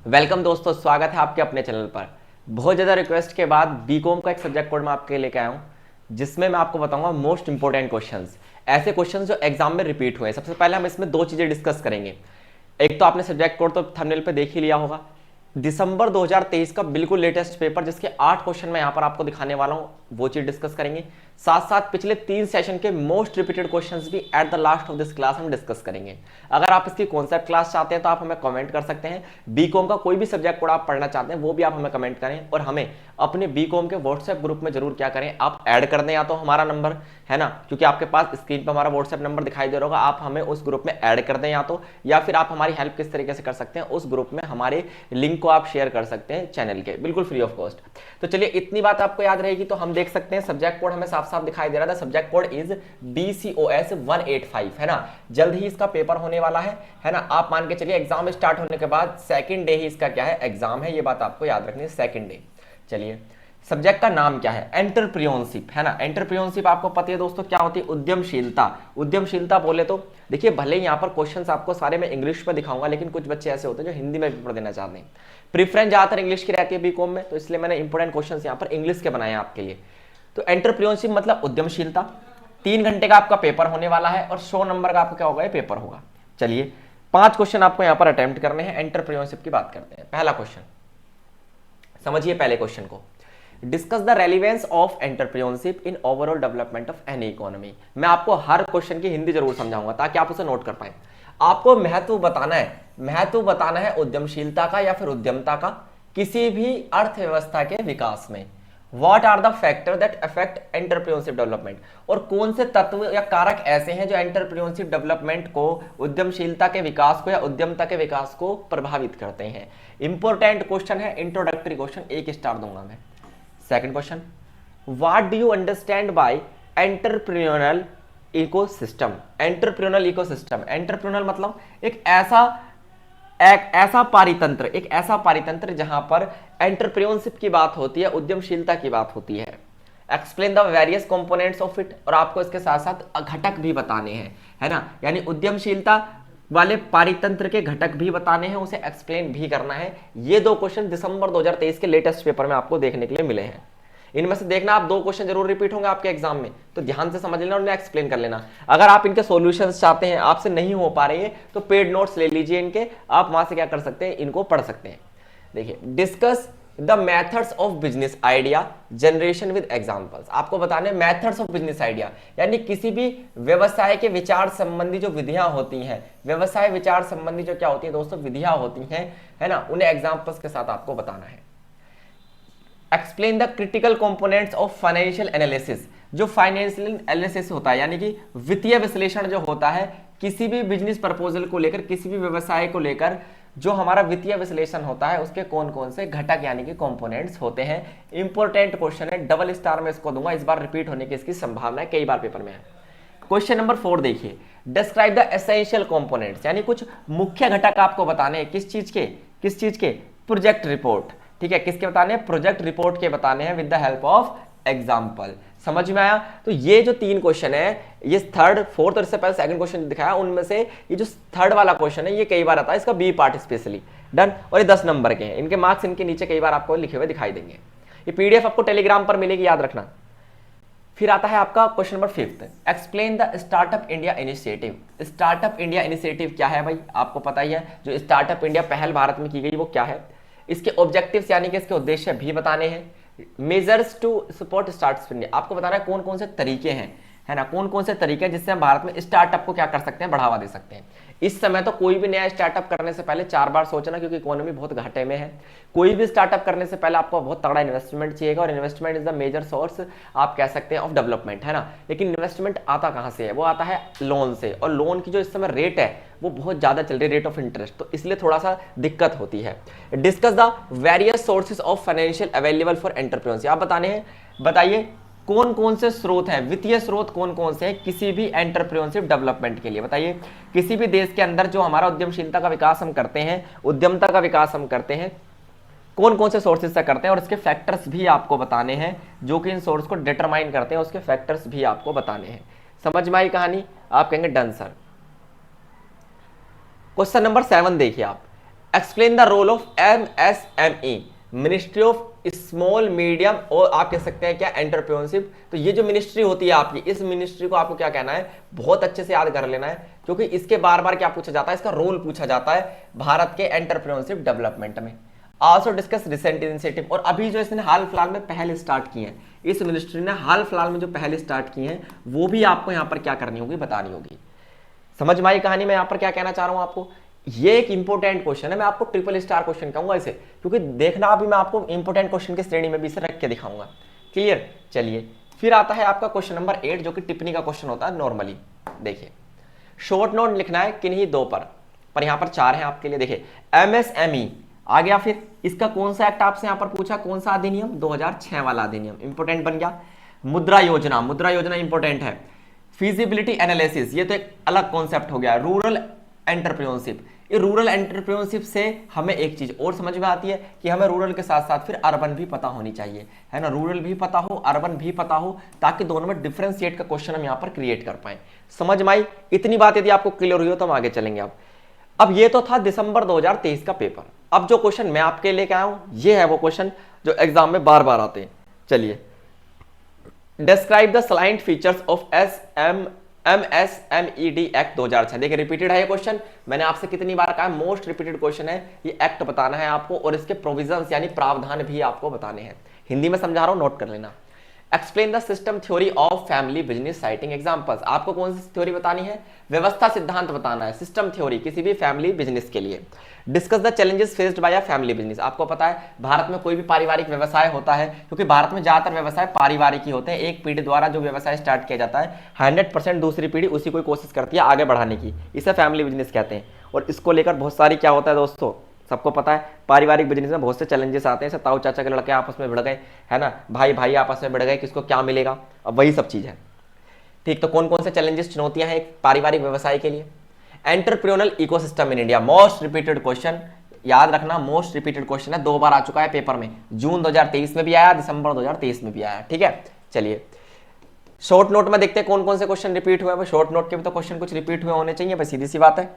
Welcome दोस्तों, स्वागत है आपके अपने चैनल पर। बहुत ज़्यादा रिक्वेस्ट के बाद बीकॉम का एक सब्जेक्ट कोड मैं आपके लेके आया हूँ, जिसमें मैं आपको बताऊंगा मोस्ट इंपॉर्टेंट क्वेश्चंस, ऐसे क्वेश्चंस जो एग्जाम में रिपीट हुए हैं। सबसे पहले हम इसमें दो चीज़ें डिस्कस करेंगे। एक तो आपने सब्जेक्ट कोड तो थंबनेल पे देख ही लिया होगा, दिसंबर 2023 का बिल्कुल लेटेस्ट पेपर, जिसके 8 क्वेश्चन मैं यहाँ पर आपको दिखाने वाला हूँ, वो चीज़ डिस्कस करेंगे। साथ साथ पिछले 3 सेशन के मोस्ट रिपीटेड क्वेश्चंस भी at the last of this class हम डिस्कस करेंगे। अगर आप इसकी कॉन्सेप्ट क्लास चाहते हैं तो आप हमें कमेंट कर सकते हैं। बीकॉम का कोई भी सब्जेक्ट कोड आप पढ़ना चाहते हैं वो भी आप हमें कमेंट करें, और हमें अपने बीकॉम के व्हाट्सएप ग्रुप में जरूर क्या करें, आप ऐड कर दें, या तो हमारा नंबर है ना, क्योंकि आपके पास स्क्रीन पर हमारा व्हाट्सएप नंबर दिखाई दे रहा होगा, आप हमें उस ग्रुप में ऐड कर दें या फिर आप हमारी हेल्प किस तरीके से कर सकते हैं, उस ग्रुप में हमारे लिंक को आप शेयर कर सकते हैं चैनल के, बिल्कुल फ्री ऑफ कॉस्ट। तो चलिए, इतनी बात आपको याद रहेगी। तो हम देख सकते हैं सब्जेक्ट कोड हमें साफ साफ दिखाई दे रहा था। सब्जेक्ट कोड इज BCOS 185, है ना। जल्द ही इसका पेपर होने वाला है ना। आप मान के चलिए एग्जाम स्टार्ट होने के बाद सेकंड डे ही इसका क्या है, एग्जाम है। ये बात आपको याद रखनी है, सेकंड डे। चलिए, सब्जेक्ट का नाम क्या है, एंटरप्रेन्योरशिप, है ना। एंटरप्रेन्योरशिप आपको पता है दोस्तों क्या होती है, उद्यमशीलता। उद्यमशीलता बोले तो देखिए, भले यहाँ पर क्वेश्चंस आपको सारे मैं इंग्लिश में दिखाऊंगा, लेकिन कुछ बच्चे ऐसे होते हैं जो हिंदी में पेपर देना चाहते हैं। प्रेफरेंस ज्यादातर इंग्लिश की रहती है बीकॉम में, तो इसलिए मैंने इंपॉर्टेंट क्वेश्चंस यहाँ पर इंग्लिश के बनाए हैं आपके लिए। तो एंटरप्रेन्योरशिप मतलब उद्यमशीलता। 3 घंटे का आपका पेपर होने वाला है और 100 नंबर का आपका क्या होगा, पेपर होगा। चलिए, 5 क्वेश्चन आपको यहाँ पर अटेम्प्ट करने हैं। एंटरप्रेन्योरशिप की बात करते हैं। पहला क्वेश्चन समझिए, पहले क्वेश्चन को, discuss the relevance of entrepreneurship in overall development of any economy. मैं आपको हर क्वेश्चन की हिंदी जरूर समझाऊंगा ताकि आप उसे नोट कर पाए। आपको महत्व बताना है उद्यमशीलता का या फिर उद्यमता का किसी भी अर्थव्यवस्था के विकास में। What are the factors that affect entrepreneurship development? और कौन से तत्व या कारक ऐसे हैं जो एंटरप्रेन्योरशिप डेवलपमेंट को, उद्यमशीलता के विकास को या उद्यमता के विकास को प्रभावित करते हैं। इंपॉर्टेंट क्वेश्चन है, इंट्रोडक्टरी क्वेश्चन, 1 स्टार दूंगा मैं। Second question, what do you understand by entrepreneurial ecosystem. Entrepreneurial ecosystem, entrepreneurial मतलब एक ऐसा पारितंत्र जहां पर एंटरप्रेन्योरशिप की बात होती है, उद्यमशीलता की बात होती है। Explain the various components of it, और आपको इसके साथ साथ घटक भी बताने हैं, है ना। यानी उद्यमशीलता वाले पारितंत्र के घटक भी बताने हैं, उसे एक्सप्लेन भी करना है। ये 2 क्वेश्चन दिसंबर 2023 के लेटेस्ट पेपर में आपको देखने के लिए मिले हैं। इनमें से देखना, आप 2 क्वेश्चन जरूर रिपीट होंगे आपके एग्जाम में, तो ध्यान से समझ लेना और उन्हें एक्सप्लेन कर लेना। अगर आप इनके सॉल्यूशंस चाहते हैं, आपसे नहीं हो पा रहे हैं, तो पेड नोट्स ले लीजिए इनके, आप वहां से क्या कर सकते हैं, इनको पढ़ सकते हैं। देखिए, discuss the methods of business idea generation with examples. आपको बताने मेथड्स ऑफ बिजनेस आइडिया, यानी किसी भी व्यवसाय के विचार संबंधी जो विधियां होती हैं, व्यवसाय विचार संबंधी जो क्या होती है दोस्तों, विधियां होती हैं, है ना, उन्हें एग्जांपल्स के साथ आपको बताना है। Explain the critical components of financial analysis. जो फाइनेंशियल एनालिसिस होता है, यानी कि वित्तीय विश्लेषण जो होता है, किसी भी बिजनेस प्रपोजल को लेकर, किसी भी व्यवसाय को लेकर जो हमारा वित्तीय विश्लेषण होता है, उसके कौन कौन से घटक यानी कि कंपोनेंट्स होते हैं। इंपॉर्टेंट क्वेश्चन है, डबल स्टार में इसको दूंगा, इस बार रिपीट होने की इसकी संभावना है, कई बार पेपर में है। क्वेश्चन नंबर 4 देखिए, डिस्क्राइब द एसेंशियल कंपोनेंट्स, यानी कुछ मुख्य घटक आपको बताने हैं, किस चीज के, प्रोजेक्ट रिपोर्ट। ठीक है, किसके बताने हैं, प्रोजेक्ट रिपोर्ट के बताने हैं with the help of example. समझ में आया। तो ये जो 3 क्वेश्चन है, ये थर्ड, फोर्थ और इससे पहले सेकंड क्वेश्चन दिखाया, उनमें से ये जो थर्ड वाला क्वेश्चन है, ये कई बार आता है, इसका बी पार्ट स्पेशली डन। और ये 10 नंबर के हैं, इनके मार्क्स इनके नीचे कई बार आपको लिखे हुए दिखाई देंगे। ये पीडीएफ आपको टेलीग्राम पर मिलेगी, याद रखना। फिर आता है आपका question number 5, explain the startup India initiative. Startup India initiative क्या है भाई, आपको पता ही है। जो स्टार्टअप इंडिया पहल भारत में की गई वो क्या है, इसके ऑब्जेक्टिव्स यानी कि इसके उद्देश्य भी बताने हैं। Measures to support startup India, आपको बताना है कौन कौन से तरीके हैं, है ना, कौन कौन से तरीके हैं जिससे हम भारत में स्टार्टअप को क्या कर सकते हैं, बढ़ावा दे सकते हैं। इस समय तो कोई भी नया स्टार्टअप करने से पहले 4 बार सोचना, क्योंकि इकोनॉमी बहुत घाटे में है। कोई भी स्टार्टअप करने से पहले आपको बहुत तगड़ा इन्वेस्टमेंट चाहिएगा, और investment is the major source आप कह सकते हैं ऑफ डेवलपमेंट, है ना। लेकिन इन्वेस्टमेंट आता कहाँ से है, वो आता है लोन से, और लोन की जो इस समय रेट है वो बहुत ज्यादा चल रही है, रेट ऑफ इंटरेस्ट, तो इसलिए थोड़ा सा दिक्कत होती है। Discuss the various sources of financial available for entrepreneurship, आप बताने हैं, बताइए कौन कौन से स्रोत हैं, वित्तीय स्रोत कौन कौन से हैं किसी भी एंटरप्रेन्योरशिप डेवलपमेंट के लिए। बताइए, किसी भी देश के अंदर जो हमारा उद्यमशीलता का विकास हम करते हैं, उद्यमता का विकास हम करते हैं, कौन कौन से सोर्सेज से करते हैं, और इसके फैक्टर्स भी आपको बताने हैं, जो कि इन सोर्स को डिटरमाइन करते हैं, उसके फैक्टर्स भी आपको बताने हैं। समझ में आई कहानी, आप कहेंगे डन सर। क्वेश्चन नंबर 7 देखिए आप, explain the role of MSME, ministry of small medium, और आप कह सकते हैं क्या, एंटरप्रेन्योरशिप। तो ये जो मिनिस्ट्री होती है आपकी, इस मिनिस्ट्री को आपको क्या कहना है, बहुत अच्छे से याद कर लेना है, क्योंकि इसके बार बार क्या पूछा जाता है, इसका रोल पूछा जाता है भारत के एंटरप्रेन्योरशिप डेवलपमेंट में। आल्सो डिस्कस रिसेंट इनिशिएटिव, और अभी जो इसने हाल फिलहाल में पहले स्टार्ट किए हैं, इस मिनिस्ट्री ने हाल फिलहाल में जो पहले स्टार्ट किए हैं वो भी आपको यहाँ पर क्या करनी होगी, बतानी होगी। समझ में आई कहानी। मैं यहाँ पर क्या कहना चाह रहा हूँ आपको, ये एक इंपॉर्टेंट क्वेश्चन है, मैं आपको ट्रिपल स्टार क्वेश्चन कहूंगा इसे, क्योंकि देखना अभी मैं आपको इंपॉर्टेंट क्वेश्चन की श्रेणी में भी इसे रख के दिखाऊंगा। क्लियर। चलिए फिर आता है आपका क्वेश्चन नंबर 8, जो कि टिप्पणी का क्वेश्चन होता है नॉर्मली। देखिए शॉर्ट नोट लिखना है किन्हीं दो पर यहाँ पर 4 है आपके लिए। देखिए MSME आ गया, फिर इसका कौन सा एक्ट आपसे यहाँ पर पूछा, कौन सा अधिनियम, 2006 वाला अधिनियम, इंपॉर्टेंट बन गया। मुद्रा योजना, मुद्रा योजना इंपॉर्टेंट है। फिजिबिलिटी एनालिसिस, ये तो एक अलग कॉन्सेप्ट हो गया। रूरल एंटरप्रेन्योरशिप, ये रूरल एंटरप्रेन्योरशिप से हमें एक चीज और समझ में आती है कि हमें रूरल के साथ साथ फिर अर्बन भी पता होनी चाहिए, है ना, रूरल भी पता हो, अर्बन भी पता हो, ताकि दोनों में डिफरेंशिएट का क्वेश्चन हम यहाँ पर क्रिएट कर पाए। समझ में आई। इतनी बात यदि आपको क्लियर हुई हो तो हम आगे चलेंगे। अब ये तो था दिसंबर 2023 का पेपर। अब जो क्वेश्चन मैं आपके लेके आया हूं, ये है वो क्वेश्चन जो एग्जाम में बार बार आते हैं। चलिए, describe the salient features of MSMED act 2006। देखिए रिपीटेड है ये क्वेश्चन, मैंने आपसे कितनी बार कहा, मोस्ट रिपीटेड क्वेश्चन है ये। एक्ट बताना है आपको और इसके प्रोविजंस यानी प्रावधान भी आपको बताने हैं। हिंदी में समझा रहा हूं, नोट कर लेना। Explain the system theory of family business citing examples. आपको कौन सी थ्योरी बतानी है, व्यवस्था सिद्धांत बताना है, सिस्टम थ्योरी किसी भी फैमिली बिजनेस के लिए। Discuss the challenges faced by a family business. आपको पता है भारत में कोई भी पारिवारिक व्यवसाय होता है, क्योंकि भारत में ज्यादातर व्यवसाय पारिवारिक ही होते हैं। एक पीढ़ी द्वारा जो व्यवसाय स्टार्ट किया जाता है 100% दूसरी पीढ़ी उसी को कोशिश करती है आगे बढ़ाने की, इसे फैमिली बिजनेस कहते हैं। और इसको लेकर बहुत सारी क्या होता है दोस्तों, सबको पता है पारिवारिक बिजनेस में बहुत से चैलेंजेस आते हैं। जैसे ताऊ चाचा के लड़के आपस में भिड़ गए, है ना, भाई भाई आपस में भिड़ गए, किसको क्या मिलेगा, अब वही सब चीज है। ठीक, तो कौन कौन से चैलेंजेस, चुनौतियां हैं एक पारिवारिक व्यवसाय के लिए। Entrepreneurial ecosystem in India, most repeated question, याद रखना मोस्ट रिपीटेड क्वेश्चन है, 2 बार आ चुका है पेपर में। जून 2023 में भी आया, दिसंबर 2023 में भी आया। ठीक है, चलिए शॉर्ट नोट में देखते हैं कौन कौन से क्वेश्चन रिपीट हुए हैं। शॉर्ट नोट के भी तो क्वेश्चन कुछ रिपीट हुए होने चाहिए, बस सीधी सी बात है।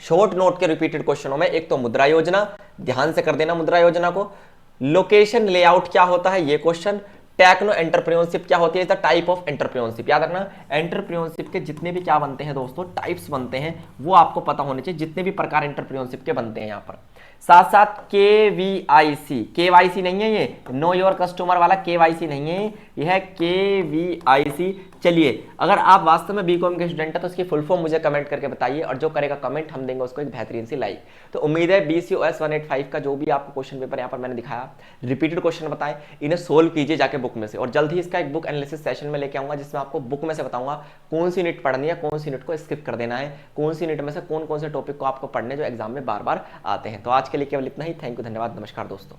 शॉर्ट नोट के रिपीटेड क्वेश्चनों में एक तो मुद्रा योजना, ध्यान से कर देना मुद्रा योजना को। लोकेशन लेआउट क्या होता है, ये क्वेश्चन। टेक्नो एंटरप्रेन्योरशिप क्या होती है, द टाइप ऑफ एंटरप्रेन्योरशिप। याद रखना एंटरप्रेन्योरशिप के जितने भी क्या बनते हैं दोस्तों, टाइप्स बनते हैं, वो आपको पता होने चाहिए, जितने भी प्रकार एंटरप्रेन्योरशिप के बनते हैं यहाँ पर। साथ साथ KVIC, KYC नहीं है ये, नो योर कस्टमर वाला KYC नहीं है, यह है KVIC। चलिए, अगर आप वास्तव में बीकॉम के स्टूडेंट है तो उसकी फुल फॉर्म मुझे कमेंट करके बताइए, और जो करेगा कमेंट हम देंगे उसको एक बेहतरीन सी लाइक। तो उम्मीद है BCOS 185 का जो भी आपको क्वेश्चन पेपर यहाँ पर मैंने दिखाया, रिपीटेड क्वेश्चन बताए, इन्हें सोल्व कीजिए जाके बुक में से। और जल्द ही इसका एक बुक एनालिसिस सेशन में लेके आऊंगा, जिसमें आपको बुक में से बताऊंगा कौन सी यूनिट पढ़नी है, कौन सी यूनिट को स्किप कर देना है, कौन सी यूनिट में से कौन कौन से टॉपिक को आपको पढ़ने जो एग्जाम में बार बार आते हैं। तो आज के लिए केवल इतना ही। थैंक यू, धन्यवाद, नमस्कार दोस्तों।